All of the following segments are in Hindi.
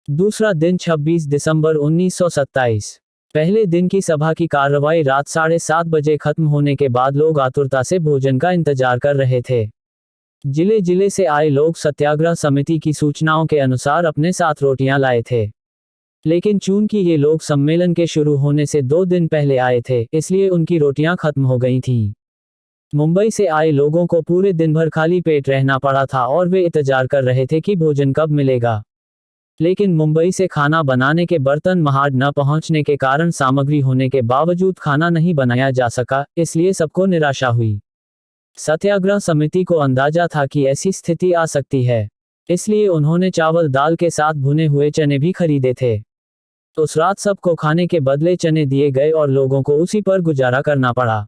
दूसरा दिन 26 दिसंबर 1927। पहले दिन की सभा की कार्रवाई रात 7:30 बजे खत्म होने के बाद लोग आतुरता से भोजन का इंतजार कर रहे थे। जिले जिले से आए लोग सत्याग्रह समिति की सूचनाओं के अनुसार अपने साथ रोटियां लाए थे। लेकिन चूंकि ये लोग सम्मेलन के शुरू होने से 2 दिन पहले आए थे, इसलिए उनकी रोटियां खत्म हो गई थीं। मुंबई से आए लोगों को पूरे दिन भर खाली पेट रहना पड़ा था और वे इंतजार कर रहे थे कि भोजन कब मिलेगा। लेकिन मुंबई से खाना बनाने के बर्तन महाड न पहुंचने के कारण सामग्री होने के बावजूद खाना नहीं बनाया जा सका, इसलिए सबको निराशा हुई। सत्याग्रह समिति को अंदाजा था कि ऐसी स्थिति आ सकती है, इसलिए उन्होंने चावल दाल के साथ भुने हुए चने भी खरीदे थे। उस रात सबको खाने के बदले चने दिए गए और लोगों को उसी पर गुजारा करना पड़ा।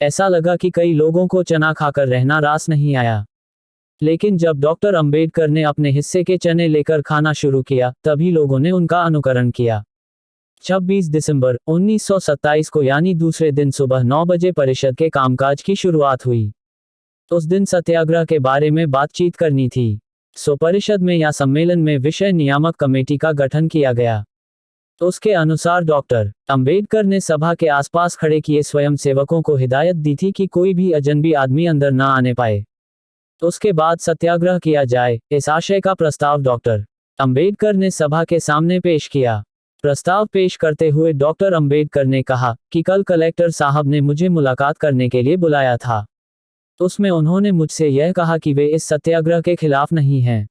ऐसा लगा कि कई लोगों को चना खाकर रहना रास नहीं आया। लेकिन जब डॉक्टर अंबेडकर ने अपने हिस्से के चने लेकर खाना शुरू किया, तभी लोगों ने उनका अनुकरण किया। 26 दिसंबर 1927 को यानी दूसरे दिन सुबह 9 बजे परिषद के कामकाज की शुरुआत हुई। उस दिन सत्याग्रह के बारे में बातचीत करनी थी, सो परिषद में या सम्मेलन में विषय नियामक कमेटी का गठन किया गया। उसके अनुसार डॉक्टर अंबेडकर ने सभा के आसपास खड़े किए स्वयंसेवकों को हिदायत दी थी कि कोई भी अजनबी आदमी अंदर न आने पाए। उसके बाद सत्याग्रह किया जाए, इस आशय का प्रस्ताव डॉक्टर अंबेडकर ने सभा के सामने पेश किया। प्रस्ताव पेश करते हुए डॉक्टर अंबेडकर ने कहा कि कल कलेक्टर साहब ने मुझे मुलाकात करने के लिए बुलाया था। उसमें उन्होंने मुझसे यह कहा कि वे इस सत्याग्रह के खिलाफ नहीं हैं,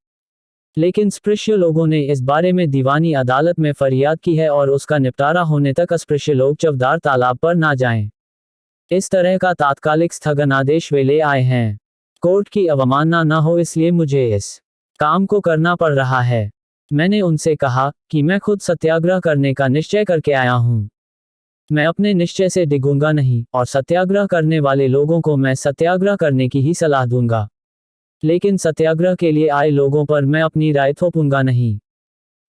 लेकिन स्पृश्य लोगों ने इस बारे में दीवानी अदालत में फरियाद की है और उसका निपटारा होने तक अस्पृश्य लोग चवदार तालाब पर ना जाएं। इस तरह का तात्कालिक स्थगन आदेश वे ले आए हैं। कोर्ट की अवमानना न हो इसलिए मुझे इस काम को करना पड़ रहा है। मैंने उनसे कहा कि मैं खुद सत्याग्रह करने का निश्चय करके आया हूँ। मैं अपने निश्चय से डिगूंगा नहीं और सत्याग्रह करने वाले लोगों को मैं सत्याग्रह करने की ही सलाह दूंगा। लेकिन सत्याग्रह के लिए आए लोगों पर मैं अपनी राय थोपूंगा नहीं,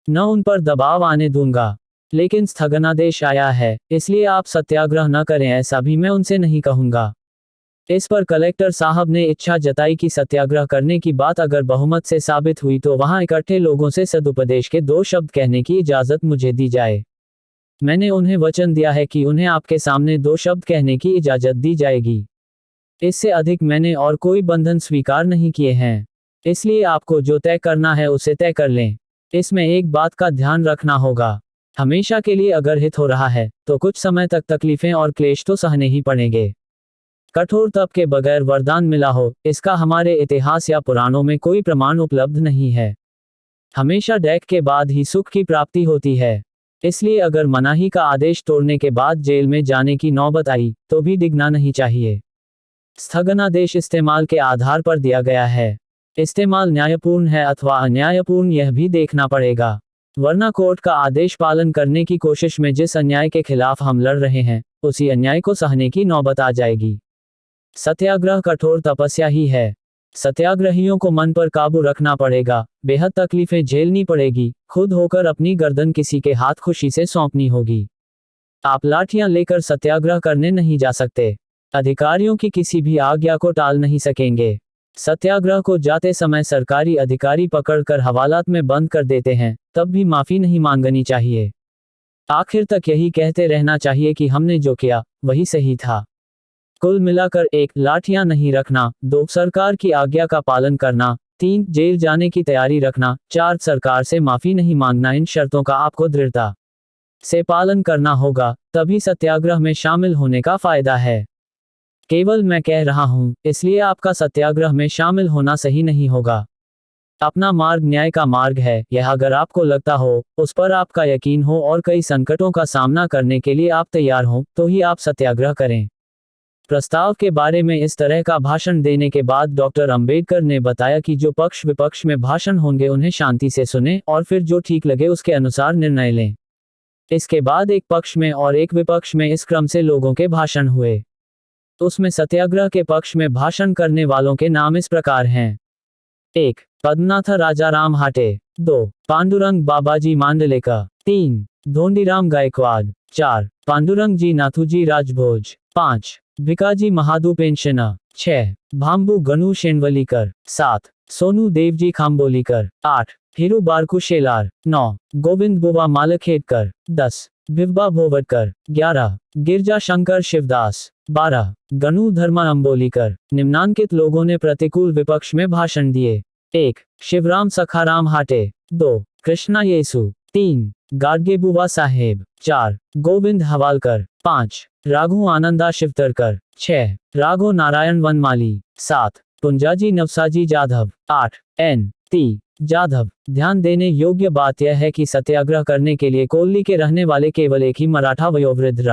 न उन पर दबाव आने दूंगा। लेकिन स्थगनादेश आया है, इसलिए आप सत्याग्रह न करें ऐसा भी मैं उनसे नहीं कहूंगा। इस पर कलेक्टर साहब ने इच्छा जताई कि सत्याग्रह करने की बात अगर बहुमत से साबित हुई तो वहां इकट्ठे लोगों से सदुपदेश के 2 शब्द कहने की इजाजत मुझे दी जाए। मैंने उन्हें वचन दिया है कि उन्हें आपके सामने 2 शब्द कहने की इजाजत दी जाएगी। इससे अधिक मैंने और कोई बंधन स्वीकार नहीं किए हैं, इसलिए आपको जो तय करना है उसे तय कर लें। इसमें एक बात का ध्यान रखना होगा, हमेशा के लिए अगर हित हो रहा है तो कुछ समय तक तकलीफें और क्लेश तो सहने ही पड़ेंगे। कठोर तप के बगैर वरदान मिला हो, इसका हमारे इतिहास या पुराणों में कोई प्रमाण उपलब्ध नहीं है। हमेशा डैक के बाद ही सुख की प्राप्ति होती है। इसलिए अगर मनाही का आदेश तोड़ने के बाद जेल में जाने की नौबत आई तो भी डिगना नहीं चाहिए। स्थगनादेश इस्तेमाल के आधार पर दिया गया है। इस्तेमाल न्यायपूर्ण है अथवा अन्यायपूर्ण यह भी देखना पड़ेगा, वरना कोर्ट का आदेश पालन करने की कोशिश में जिस अन्याय के खिलाफ हम लड़ रहे हैं उसी अन्याय को सहने की नौबत आ जाएगी। सत्याग्रह कठोर तपस्या ही है। सत्याग्रहियों को मन पर काबू रखना पड़ेगा, बेहद तकलीफें झेलनी पड़ेगी, खुद होकर अपनी गर्दन किसी के हाथ खुशी से सौंपनी होगी। आप लाठियां लेकर सत्याग्रह करने नहीं जा सकते, अधिकारियों की किसी भी आज्ञा को टाल नहीं सकेंगे। सत्याग्रह को जाते समय सरकारी अधिकारी पकड़कर हवालात में बंद कर देते हैं, तब भी माफी नहीं मांगनी चाहिए। आखिर तक यही कहते रहना चाहिए कि हमने जो किया वही सही था। कुल मिलाकर 1 लाठियां नहीं रखना, 2 सरकार की आज्ञा का पालन करना, 3 जेल जाने की तैयारी रखना, 4 सरकार से माफी नहीं मांगना। इन शर्तों का आपको दृढ़ता से पालन करना होगा, तभी सत्याग्रह में शामिल होने का फायदा है। केवल मैं कह रहा हूं, इसलिए आपका सत्याग्रह में शामिल होना सही नहीं होगा। अपना मार्ग न्याय का मार्ग है, यह अगर आपको लगता हो, उस पर आपका यकीन हो और कई संकटों का सामना करने के लिए आप तैयार हो, तो ही आप सत्याग्रह करें। प्रस्ताव के बारे में इस तरह का भाषण देने के बाद डॉक्टर अंबेडकर ने बताया कि जो पक्ष विपक्ष में भाषण होंगे उन्हें शांति से सुने और फिर जो ठीक लगे उसके अनुसार निर्णय लें। इसके बाद एक पक्ष में और एक विपक्ष में इस क्रम से लोगों के भाषण हुए। उसमें सत्याग्रह के पक्ष में भाषण करने वालों के नाम इस प्रकार हैं। 1. पद्मनाथ राजाराम हाटे। 2. पांडुरंग बाबाजी मांडलेकर। 3. धोंडीराम गायकवाड़। 4. पांडुरंग जी नाथूजी राजभोज। 5. भिकाजी महादू पेंशना। 6. भांबू गणू शेनवलीकर। 7. सोनू देवजी खाम्बोलीकर। 8. हिरू बारकू शेलार। 9 गोविंद बुवा मालखेडकर। 10 भिवबा भोवटकर। 11 गिरजा शंकर शिवदास। 12 गणु धर्मा अंबोलीकर। निम्नांकित लोगों ने प्रतिकूल विपक्ष में भाषण दिए। 1 शिवराम सखाराम हाटे। 2 कृष्णा येसु। 3 गाडगे बुवा साहेब। 4 गोविंद हवालकर। 5 राघु आनंदा शिवतरकर। 6 राघो नारायण वनमाली। 7 पुंजाजी नवसाजी जाधव। 8 N T Jadhav. ध्यान देने योग्य बात यह है कि सत्याग्रह करने के लिए कोल्ली के रहने वाले केवल एक ही मराठा वयोवृद्ध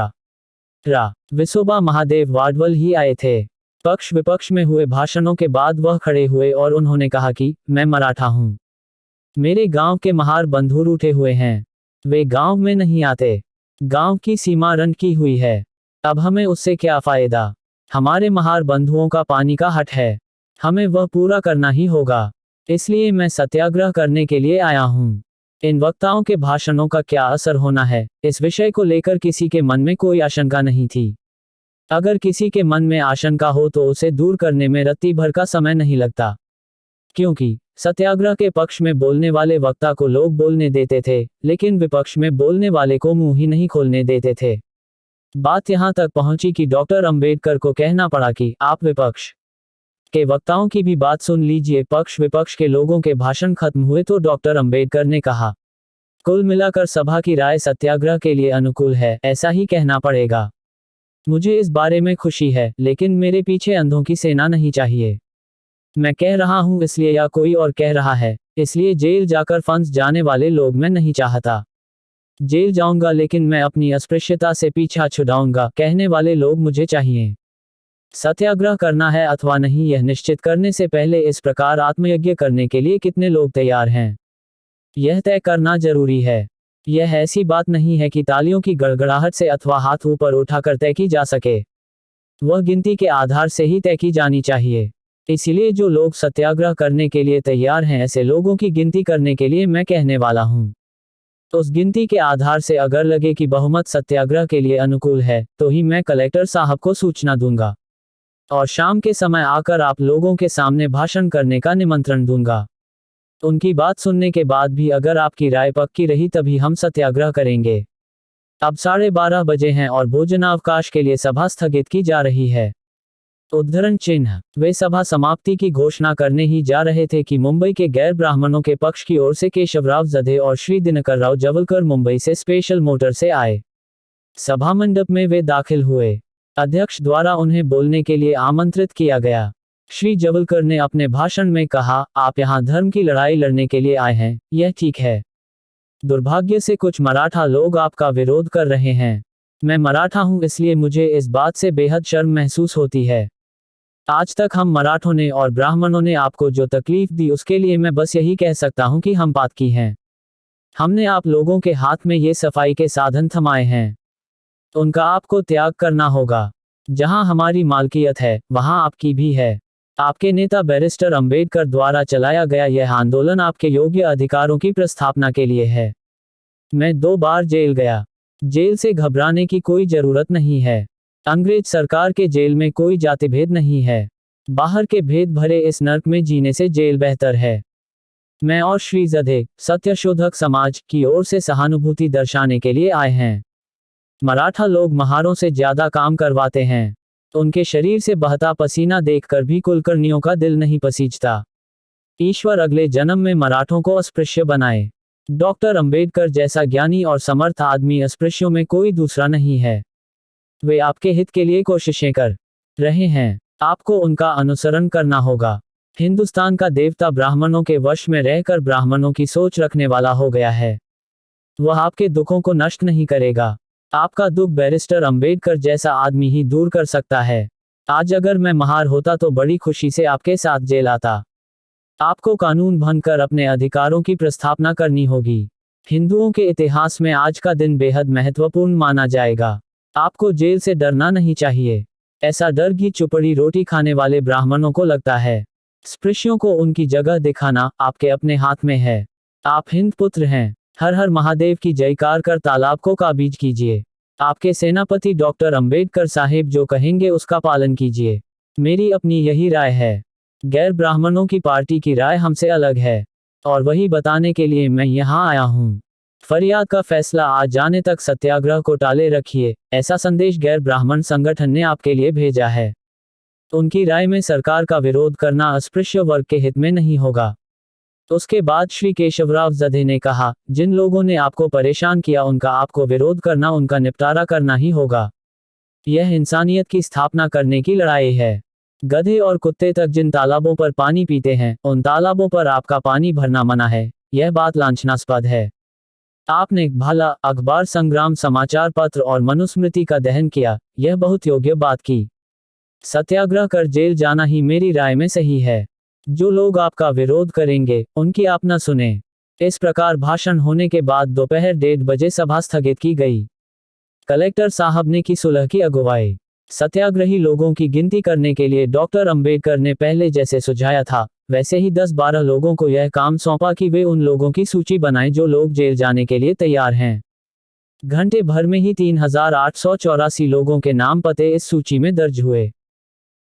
रा विसोबा महादेव वाडवल ही आए थे। पक्ष विपक्ष में हुए भाषणों के बाद वह खड़े हुए और उन्होंने कहा कि मैं मराठा हूं। मेरे गांव के महार बंधुर उठे हुए हैं। वे गांव में नहीं आते। गांव की सीमा रन की हुई है। अब हमें उससे क्या फायदा। हमारे महार बंधुओं का पानी का हट है। हमें वह पूरा करना ही होगा। इसलिए मैं सत्याग्रह करने के लिए आया हूं। इन वक्ताओं के भाषणों का क्या असर होना है, इस विषय को लेकर किसी के मन में कोई आशंका नहीं थी। अगर किसी के मन में आशंका हो तो उसे दूर करने में रत्ती भर का समय नहीं लगता, क्योंकि सत्याग्रह के पक्ष में बोलने वाले वक्ता को लोग बोलने देते थे, लेकिन विपक्ष में बोलने वाले को मुंह ही नहीं खोलने देते थे। बात यहां तक पहुंची कि डॉक्टर अंबेडकर को कहना पड़ा कि आप विपक्ष के वक्ताओं की भी बात सुन लीजिए। पक्ष विपक्ष के लोगों के भाषण खत्म हुए तो डॉक्टर अंबेडकर ने कहा, कुल मिलाकर सभा की राय सत्याग्रह के लिए अनुकूल है, ऐसा ही कहना पड़ेगा। मुझे इस बारे में खुशी है, लेकिन मेरे पीछे अंधों की सेना नहीं चाहिए। मैं कह रहा हूं इसलिए या कोई और कह रहा है इसलिए जेल जाकर फंस जाने वाले लोग मैं नहीं चाहता। जेल जाऊंगा लेकिन मैं अपनी अस्पृश्यता से पीछा छुड़ाऊंगा कहने वाले लोग मुझे चाहिए। सत्याग्रह करना है अथवा नहीं, यह निश्चित करने से पहले इस प्रकार आत्मयज्ञ करने के लिए कितने लोग तैयार हैं, यह तय करना जरूरी है। यह ऐसी बात नहीं है कि तालियों की गड़गड़ाहट से अथवा हाथ ऊपर उठाकर तय की जा सके। वह गिनती के आधार से ही तय की जानी चाहिए। इसलिए जो लोग सत्याग्रह करने के लिए तैयार हैं, ऐसे लोगों की गिनती करने के लिए मैं कहने वाला हूं। उस गिनती के आधार से अगर लगे कि बहुमत सत्याग्रह के लिए अनुकूल है, तो ही मैं कलेक्टर साहब को सूचना दूंगा और शाम के समय आकर आप लोगों के सामने भाषण करने का निमंत्रण दूंगा। उनकी बात सुनने के बाद भी अगर आपकी राय पक्की रही तभी हम सत्याग्रह करेंगे। अब 12:30 बजे हैं और भोजनावकाश के लिए सभा स्थगित की जा रही है। उद्धरण चिन्ह। वे सभा समाप्ति की घोषणा करने ही जा रहे थे कि मुंबई के गैर ब्राह्मणों के पक्ष की ओर से केशवराव जधे और श्री दिनकर राव जवलकर मुंबई से स्पेशल मोटर से आए। सभा मंडप में वे दाखिल हुए। अध्यक्ष द्वारा उन्हें बोलने के लिए आमंत्रित किया गया। श्री जवलकर ने अपने भाषण में कहा, आप यहाँ धर्म की लड़ाई लड़ने के लिए आए हैं, यह ठीक है। दुर्भाग्य से कुछ मराठा लोग आपका विरोध कर रहे हैं। मैं मराठा हूँ, इसलिए मुझे इस बात से बेहद शर्म महसूस होती है। आज तक हम मराठों ने और ब्राह्मणों ने आपको जो तकलीफ दी उसके लिए मैं बस यही कह सकता हूँ कि हम पातकी हैं। हमने आप लोगों के हाथ में ये सफाई के साधन थमाए हैं, उनका आपको त्याग करना होगा। जहां हमारी मालकियत है वहां आपकी भी है। आपके नेता बैरिस्टर अंबेडकर द्वारा चलाया गया यह आंदोलन आपके योग्य अधिकारों की प्रस्थापना के लिए है। मैं 2 बार जेल गया। जेल से घबराने की कोई जरूरत नहीं है। अंग्रेज सरकार के जेल में कोई जातिभेद नहीं है। बाहर के भेद भरे इस नर्क में जीने से जेल बेहतर है। मैं और श्री जधे सत्यशोधक समाज की ओर से सहानुभूति दर्शाने के लिए आए हैं। मराठा लोग महारों से ज्यादा काम करवाते हैं। उनके शरीर से बहता पसीना देखकर भी कुलकर्णियों का दिल नहीं पसीजता। ईश्वर अगले जन्म में मराठों को अस्पृश्य बनाए। डॉक्टर अंबेडकर जैसा ज्ञानी और समर्थ आदमी अस्पृश्यों में कोई दूसरा नहीं है। वे आपके हित के लिए कोशिशें कर रहे हैं। आपको उनका अनुसरण करना होगा। हिंदुस्तान का देवता ब्राह्मणों के वश में रहकर ब्राह्मणों की सोच रखने वाला हो गया है। वह आपके दुखों को नष्ट नहीं करेगा। आपका दुख बैरिस्टर अंबेडकर जैसा आदमी ही दूर कर सकता है। आज अगर मैं महार होता तो बड़ी खुशी से आपके साथ जेल आता। आपको कानून भंग कर अपने अधिकारों की प्रस्थापना करनी होगी। हिंदुओं के इतिहास में आज का दिन बेहद महत्वपूर्ण माना जाएगा। आपको जेल से डरना नहीं चाहिए। ऐसा डर घी चुपड़ी रोटी खाने वाले ब्राह्मणों को लगता है। स्पृश्यों को उनकी जगह दिखाना आपके अपने हाथ में है। आप हिंद पुत्र हैं। हर हर महादेव की जयकार कर तालाब को काबीज कीजिए। आपके सेनापति डॉक्टर अंबेडकर साहेब जो कहेंगे उसका पालन कीजिए। मेरी अपनी यही राय है। गैर ब्राह्मणों की पार्टी की राय हमसे अलग है। और वही बताने के लिए मैं यहाँ आया हूँ। फरियाद का फैसला आ जाने तक सत्याग्रह को टाले रखिए, ऐसा संदेश गैर ब्राह्मण संगठन ने आपके लिए भेजा है। उनकी राय में सरकार का विरोध करना अस्पृश्य वर्ग के हित में नहीं होगा। उसके बाद श्री केशवराव जधे ने कहा, जिन लोगों ने आपको परेशान किया उनका आपको विरोध करना, उनका निपटारा करना ही होगा। यह इंसानियत की स्थापना करने की लड़ाई है। गधे और कुत्ते तक जिन तालाबों पर पानी पीते हैं, उन तालाबों पर आपका पानी भरना मना है। यह बात लांछनास्पद है। आपने भाला, अखबार, संग्राम, समाचार पत्र और मनुस्मृति का दहन किया, यह बहुत योग्य बात की। सत्याग्रह कर जेल जाना ही मेरी राय में सही है। जो लोग आपका विरोध करेंगे, उनकी आप न सुने। इस प्रकार भाषण होने के बाद दोपहर 1:30 बजे सभा स्थगित की गई। कलेक्टर साहब ने की सुलह की अगुवाई। सत्याग्रही लोगों की गिनती करने के लिए डॉक्टर अंबेडकर ने पहले जैसे सुझाया था, वैसे ही 10-12 लोगों को यह काम सौंपा कि वे उन लोगों की सूची बनाएं जो लोग जेल जाने के लिए तैयार हैं। घंटे भर में ही 3884 लोगों के नाम पते इस सूची में दर्ज हुए।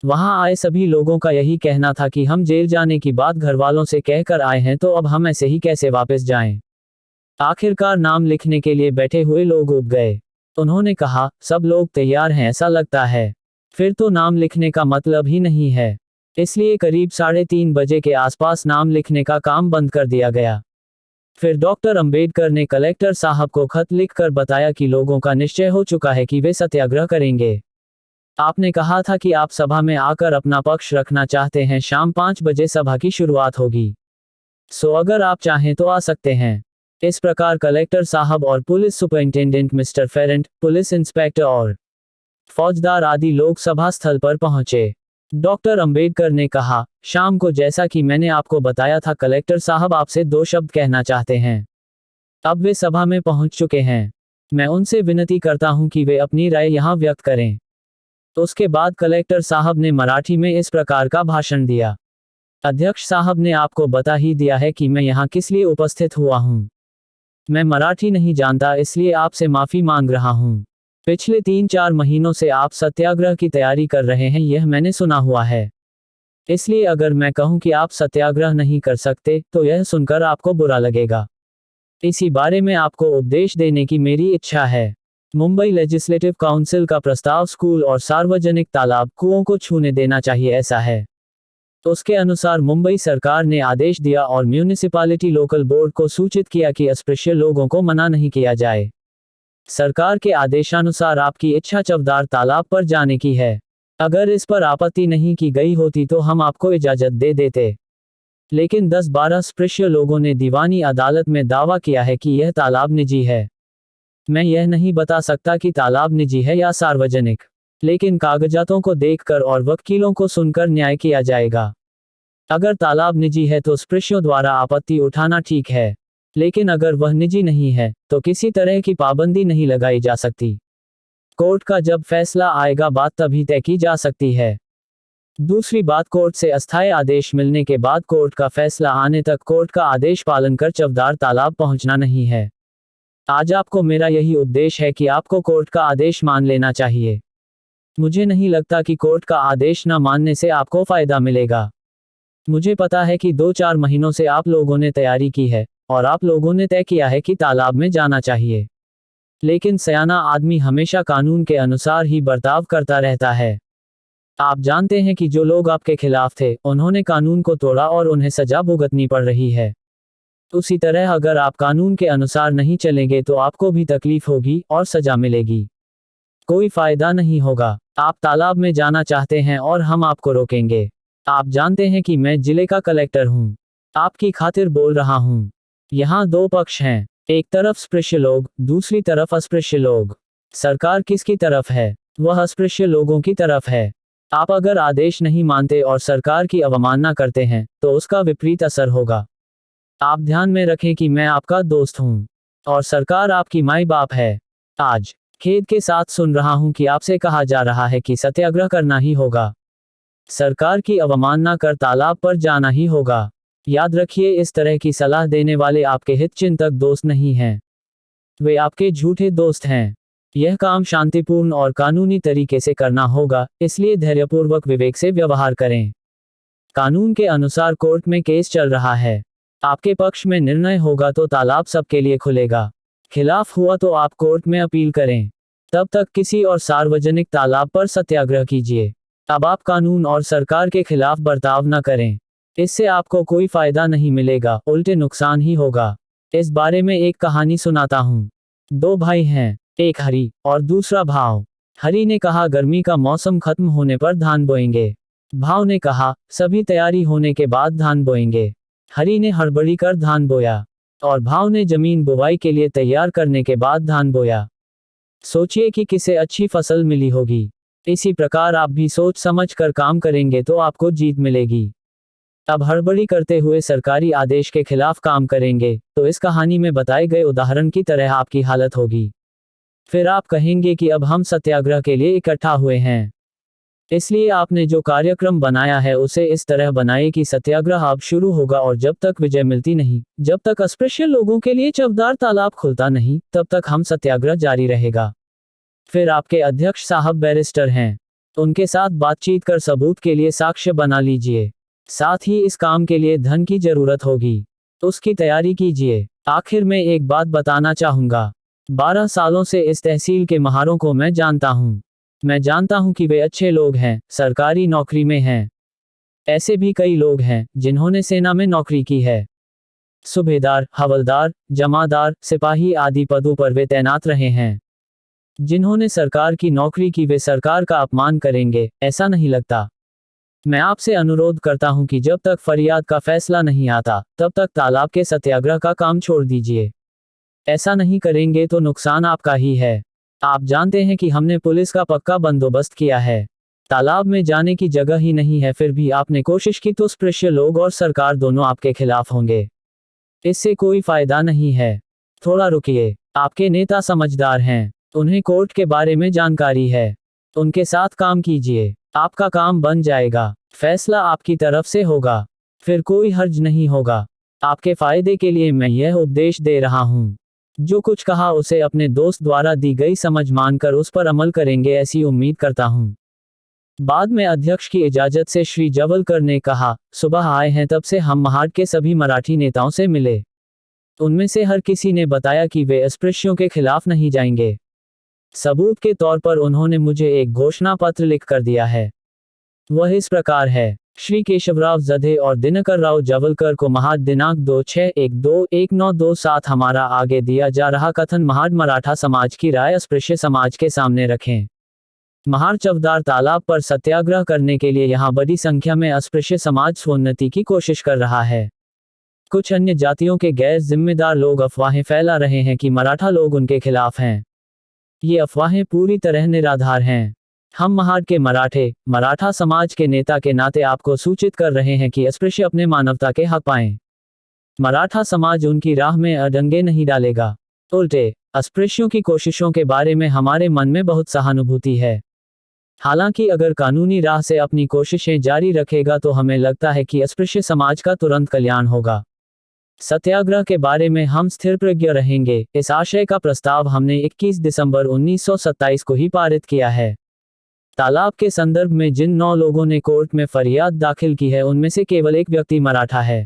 वहां आए सभी लोगों का यही कहना था कि हम जेल जाने की बात घर वालों से कहकर आए हैं, तो अब हम ऐसे ही कैसे वापस जाएं। आखिरकार नाम लिखने के लिए बैठे हुए लोग उब गए। उन्होंने कहा, सब लोग तैयार हैं ऐसा लगता है, फिर तो नाम लिखने का मतलब ही नहीं है। इसलिए करीब 3:30 बजे के आसपास नाम लिखने का काम बंद कर दिया गया। फिर डॉक्टर अंबेडकर ने कलेक्टर साहब को खत लिखकर बताया कि लोगों का निश्चय हो चुका है कि वे सत्याग्रह करेंगे। आपने कहा था कि आप सभा में आकर अपना पक्ष रखना चाहते हैं। शाम 5 बजे सभा की शुरुआत होगी, सो अगर आप चाहें तो आ सकते हैं। इस प्रकार कलेक्टर साहब और police superintendent mister Ferent, police inspector और फौजदार आदि लोग सभा स्थल पर पहुंचे। डॉक्टर अंबेडकर ने कहा, शाम को जैसा कि मैंने आपको बताया था, कलेक्टर साहब आपसे 2 शब्द कहना चाहते हैं। अब वे सभा में पहुंच चुके हैं। मैं उनसे विनती करता हूं कि वे अपनी राय यहां व्यक्त करें। उसके बाद कलेक्टर साहब ने मराठी में इस प्रकार का भाषण दिया। अध्यक्ष साहब ने आपको बता ही दिया है कि मैं यहाँ किस लिए उपस्थित हुआ हूँ। मैं मराठी नहीं जानता, इसलिए आपसे माफी मांग रहा हूँ। पिछले 3-4 महीनों से आप सत्याग्रह की तैयारी कर रहे हैं, यह मैंने सुना हुआ है। इसलिए अगर मैं कहूँ कि आप सत्याग्रह नहीं कर सकते, तो यह सुनकर आपको बुरा लगेगा। इसी बारे में आपको उपदेश देने की मेरी इच्छा है। मुंबई लेजिस्लेटिव काउंसिल का प्रस्ताव स्कूल और सार्वजनिक तालाब, कुओं को छूने देना चाहिए ऐसा है। तो उसके अनुसार मुंबई सरकार ने आदेश दिया और म्यूनिसिपैलिटी लोकल बोर्ड को सूचित किया कि अस्पृश्य लोगों को मना नहीं किया जाए। सरकार के आदेशानुसार आपकी इच्छा चवदार तालाब पर जाने की है। अगर इस पर आपत्ति नहीं की गई होती तो हम आपको इजाजत दे देते, लेकिन 10-12 अस्पृश्य लोगों ने दीवानी अदालत में दावा किया है कि यह तालाब निजी है। मैं यह नहीं बता सकता कि तालाब निजी है या सार्वजनिक, लेकिन कागजातों को देखकर और वकीलों को सुनकर न्याय किया जाएगा। अगर तालाब निजी है तो स्पृश्यों द्वारा आपत्ति उठाना ठीक है, लेकिन अगर वह निजी नहीं है तो किसी तरह की पाबंदी नहीं लगाई जा सकती। कोर्ट का जब फैसला आएगा बात तभी तय की जा सकती है। दूसरी बात, कोर्ट से अस्थायी आदेश मिलने के बाद कोर्ट का फैसला आने तक कोर्ट का आदेश पालन कर चवदार तालाब पहुंचना नहीं है। आज आपको मेरा यही उपदेश है कि आपको कोर्ट का आदेश मान लेना चाहिए। मुझे नहीं लगता कि कोर्ट का आदेश न मानने से आपको फायदा मिलेगा। मुझे पता है कि 2-4 महीनों से आप लोगों ने तैयारी की है और आप लोगों ने तय किया है कि तालाब में जाना चाहिए, लेकिन सयाना आदमी हमेशा कानून के अनुसार ही बर्ताव करता रहता है। आप जानते हैं कि जो लोग आपके खिलाफ थे, उन्होंने कानून को तोड़ा और उन्हें सजा भुगतनी पड़ रही है। उसी तरह अगर आप कानून के अनुसार नहीं चलेंगे तो आपको भी तकलीफ होगी और सजा मिलेगी। कोई फायदा नहीं होगा। आप तालाब में जाना चाहते हैं और हम आपको रोकेंगे। आप जानते हैं कि मैं जिले का कलेक्टर हूं। आपकी खातिर बोल रहा हूं। यहाँ 2 पक्ष हैं, एक तरफ स्पृश्य लोग, दूसरी तरफ अस्पृश्य लोग। सरकार किसकी तरफ है? वह अस्पृश्य लोगों की तरफ है। आप अगर आदेश नहीं मानते और सरकार की अवमानना करते हैं तो उसका विपरीत असर होगा। आप ध्यान में रखें कि मैं आपका दोस्त हूं और सरकार आपकी माई बाप है। आज खेद के साथ सुन रहा हूं कि आपसे कहा जा रहा है कि सत्याग्रह करना ही होगा, सरकार की अवमानना कर तालाब पर जाना ही होगा। याद रखिए, इस तरह की सलाह देने वाले आपके हितचिंतक दोस्त नहीं हैं, वे आपके झूठे दोस्त हैं। यह काम शांतिपूर्ण और कानूनी तरीके से करना होगा, इसलिए धैर्यपूर्वक विवेक से व्यवहार करें। कानून के अनुसार कोर्ट में केस चल रहा है। आपके पक्ष में निर्णय होगा तो तालाब सबके लिए खुलेगा, खिलाफ हुआ तो आप कोर्ट में अपील करें। तब तक किसी और सार्वजनिक तालाब पर सत्याग्रह कीजिए। अब आप कानून और सरकार के खिलाफ बर्ताव न करें। इससे आपको कोई फायदा नहीं मिलेगा, उल्टे नुकसान ही होगा। इस बारे में एक कहानी सुनाता हूँ। दो भाई हैं, एक हरि और दूसरा भाव। हरि ने कहा गर्मी का मौसम खत्म होने पर धान बोएंगे। भाव ने कहा सभी तैयारी होने के बाद धान बोएंगे। हरि ने हड़बड़ी कर धान बोया और भाव ने जमीन बुवाई के लिए तैयार करने के बाद धान बोया। सोचिए कि किसे अच्छी फसल मिली होगी। इसी प्रकार आप भी सोच समझ कर काम करेंगे तो आपको जीत मिलेगी। अब हड़बड़ी करते हुए सरकारी आदेश के खिलाफ काम करेंगे तो इस कहानी में बताए गए उदाहरण की तरह आपकी हालत होगी। फिर आप कहेंगे कि अब हम सत्याग्रह के लिए इकट्ठा हुए हैं। इसलिए आपने जो कार्यक्रम बनाया है उसे इस तरह बनाए कि सत्याग्रह अब शुरू होगा और जब तक विजय मिलती नहीं, जब तक अस्पृश्य लोगों के लिए चवदार तालाब खुलता नहीं, तब तक हम सत्याग्रह जारी रहेगा। फिर आपके अध्यक्ष साहब बैरिस्टर हैं, उनके साथ बातचीत कर सबूत के लिए साक्ष्य बना लीजिए। साथ ही इस काम के लिए धन की जरूरत होगी, उसकी तैयारी कीजिए। आखिर में एक बात बताना चाहूंगा, 12 सालों से इस तहसील के महारों को मैं जानता हूं। मैं जानता हूं कि वे अच्छे लोग हैं, सरकारी नौकरी में हैं। ऐसे भी कई लोग हैं जिन्होंने सेना में नौकरी की है। सूबेदार, हवलदार, जमादार, सिपाही आदि पदों पर वे तैनात रहे हैं। जिन्होंने सरकार की नौकरी की वे सरकार का अपमान करेंगे, ऐसा नहीं लगता। मैं आपसे अनुरोध करता हूं कि जब तक फरियाद का फैसला नहीं आता, तब तक तालाब के सत्याग्रह का काम छोड़ दीजिए। ऐसा नहीं करेंगे तो नुकसान आपका ही है। आप जानते हैं कि हमने पुलिस का पक्का बंदोबस्त किया है। तालाब में जाने की जगह ही नहीं है, फिर भी आपने कोशिश की तो स्पृश्य लोग और सरकार दोनों आपके खिलाफ होंगे। इससे कोई फायदा नहीं है। थोड़ा रुकिए, आपके नेता समझदार हैं, उन्हें कोर्ट के बारे में जानकारी है। उनके साथ काम कीजिए, आपका काम बन जाएगा। फैसला आपकी तरफ से होगा, फिर कोई हर्ज नहीं होगा। आपके फायदे के लिए मैं यह उपदेश दे रहा हूँ। जो कुछ कहा उसे अपने दोस्त द्वारा दी गई समझ मानकर उस पर अमल करेंगे, ऐसी उम्मीद करता हूँ। बाद में अध्यक्ष की इजाजत से श्री जवलकर ने कहा, सुबह आए हैं तब से हम महाड के सभी मराठी नेताओं से मिले। उनमें से हर किसी ने बताया कि वे अस्पृश्यों के खिलाफ नहीं जाएंगे। सबूत के तौर पर उन्होंने मुझे एक घोषणा पत्र लिख कर दिया है। वह इस प्रकार है, श्री केशवराव जधे और दिनकर राव जवलकर को महाड दिनांक 2/6/1927 हमारा आगे दिया जा रहा कथन महाड मराठा समाज की राय अस्पृश्य समाज के सामने रखें। महाड चवदार तालाब पर सत्याग्रह करने के लिए यहाँ बड़ी संख्या में अस्पृश्य समाज स्वोन्नति की कोशिश कर रहा है। कुछ अन्य जातियों के गैर जिम्मेदार लोग अफवाहें फैला रहे हैं कि मराठा लोग उनके खिलाफ हैं। ये अफवाहें पूरी तरह निराधार हैं। हम महाड के मराठा समाज के नेता के नाते आपको सूचित कर रहे हैं कि अस्पृश्य अपने मानवता के हक पाएं। मराठा समाज उनकी राह में अडंगे नहीं डालेगा। उल्टे अस्पृश्यों की कोशिशों के बारे में हमारे मन में बहुत सहानुभूति है। हालांकि अगर कानूनी राह से अपनी कोशिशें जारी रखेगा तो हमें लगता है कि अस्पृश्य समाज का तुरंत कल्याण होगा। सत्याग्रह के बारे में हम स्थिर प्रज्ञ रहेंगे। इस आशय का प्रस्ताव हमने 21 दिसंबर 1927 को ही पारित किया है। तालाब के संदर्भ में जिन 9 लोगों ने कोर्ट में फरियाद दाखिल की है उनमें से केवल एक व्यक्ति मराठा है।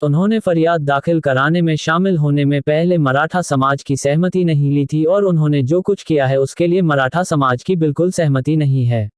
उन्होंने फरियाद दाखिल कराने में शामिल होने में पहले मराठा समाज की सहमति नहीं ली थी और उन्होंने जो कुछ किया है उसके लिए मराठा समाज की बिल्कुल सहमति नहीं है।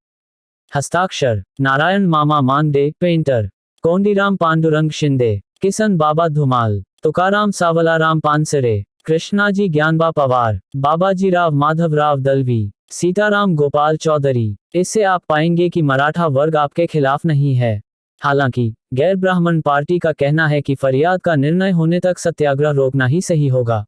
हस्ताक्षर नारायण मामा मांगडे, पेंटर, कोंडीराम पांडुरंग शिंदे, किसन बाबा धुमाल, तुकाराम सावलाराम पानसरे, कृष्णाजी ज्ञानबा पवार, बाबाजी राव माधवराव दलवी, सीताराम गोपाल चौधरी। इससे आप पाएंगे कि मराठा वर्ग आपके खिलाफ नहीं है। हालांकि गैर ब्राह्मण पार्टी का कहना है कि फरियाद का निर्णय होने तक सत्याग्रह रोकना ही सही होगा।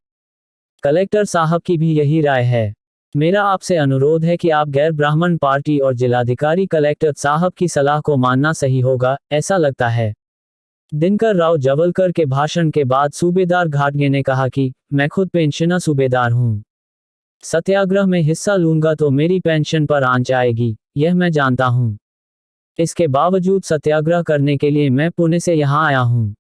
कलेक्टर साहब की भी यही राय है। मेरा आपसे अनुरोध है कि आप गैर ब्राह्मण पार्टी और जिलाधिकारी कलेक्टर साहब की सलाह को मानना सही होगा, ऐसा लगता है। दिनकर राव जवलकर के भाषण के बाद सूबेदार घाटगे ने कहा कि मैं खुद पेंशनर सूबेदार हूं। सत्याग्रह में हिस्सा लूंगा तो मेरी पेंशन पर आंच आएगी, यह मैं जानता हूं। इसके बावजूद सत्याग्रह करने के लिए मैं पुणे से यहां आया हूं।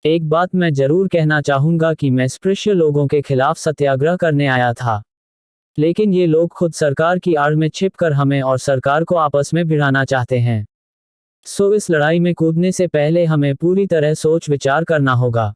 एक बात मैं जरूर कहना चाहूंगा कि मैं स्पृश्य लोगों के खिलाफ सत्याग्रह करने आया था, लेकिन ये लोग खुद सरकार की आड़ में छिपकर हमें और सरकार को आपस में भिड़ाना चाहते हैं। सो इस लड़ाई में कूदने से पहले हमें पूरी तरह सोच विचार करना होगा।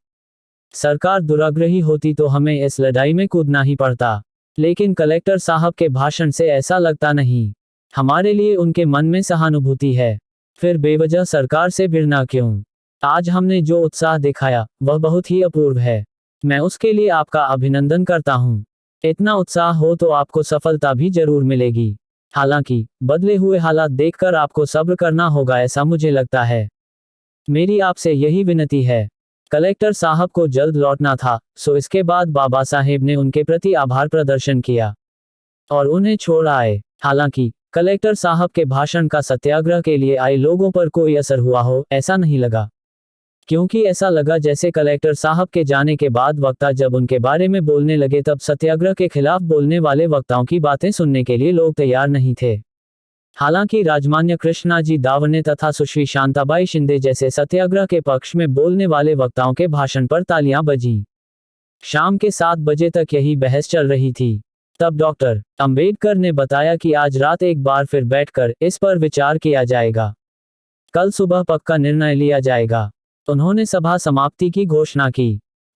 सरकार दुराग्रही होती तो हमें इस लड़ाई में कूदना ही पड़ता, लेकिन कलेक्टर साहब के भाषण से ऐसा लगता नहीं। हमारे लिए उनके मन में सहानुभूति है, फिर बेवजह सरकार से भिड़ना क्यों? आज हमने जो उत्साह दिखाया वह बहुत ही अपूर्व है। मैं उसके लिए आपका अभिनंदन करता हूँ। इतना उत्साह हो तो आपको सफलता भी जरूर मिलेगी। हालांकि बदले हुए हालात देखकर आपको सब्र करना होगा, ऐसा मुझे लगता है। मेरी आपसे यही विनती है। कलेक्टर साहब को जल्द लौटना था, सो इसके बाद बाबा साहेब ने उनके प्रति आभार प्रदर्शन किया और उन्हें छोड़ आए। हालांकि कलेक्टर साहब के भाषण का सत्याग्रह के लिए आए लोगों पर कोई असर हुआ हो, ऐसा नहीं लगा। क्योंकि ऐसा लगा जैसे कलेक्टर साहब के जाने के बाद वक्ता जब उनके बारे में बोलने लगे तब सत्याग्रह के खिलाफ बोलने वाले वक्ताओं की बातें सुनने के लिए लोग तैयार नहीं थे। हालांकि राजमान्य कृष्णाजी दावने तथा सुश्री शांताबाई शिंदे जैसे सत्याग्रह के पक्ष में बोलने वाले वक्ताओं के भाषण पर तालियां बजीं। शाम के 7 बजे तक यही बहस चल रही थी। तब डॉक्टर अंबेडकर ने बताया कि आज रात एक बार फिर बैठकर इस पर विचार किया जाएगा। कल सुबह पक्का निर्णय लिया जाएगा। उन्होंने सभा समाप्ति की घोषणा की।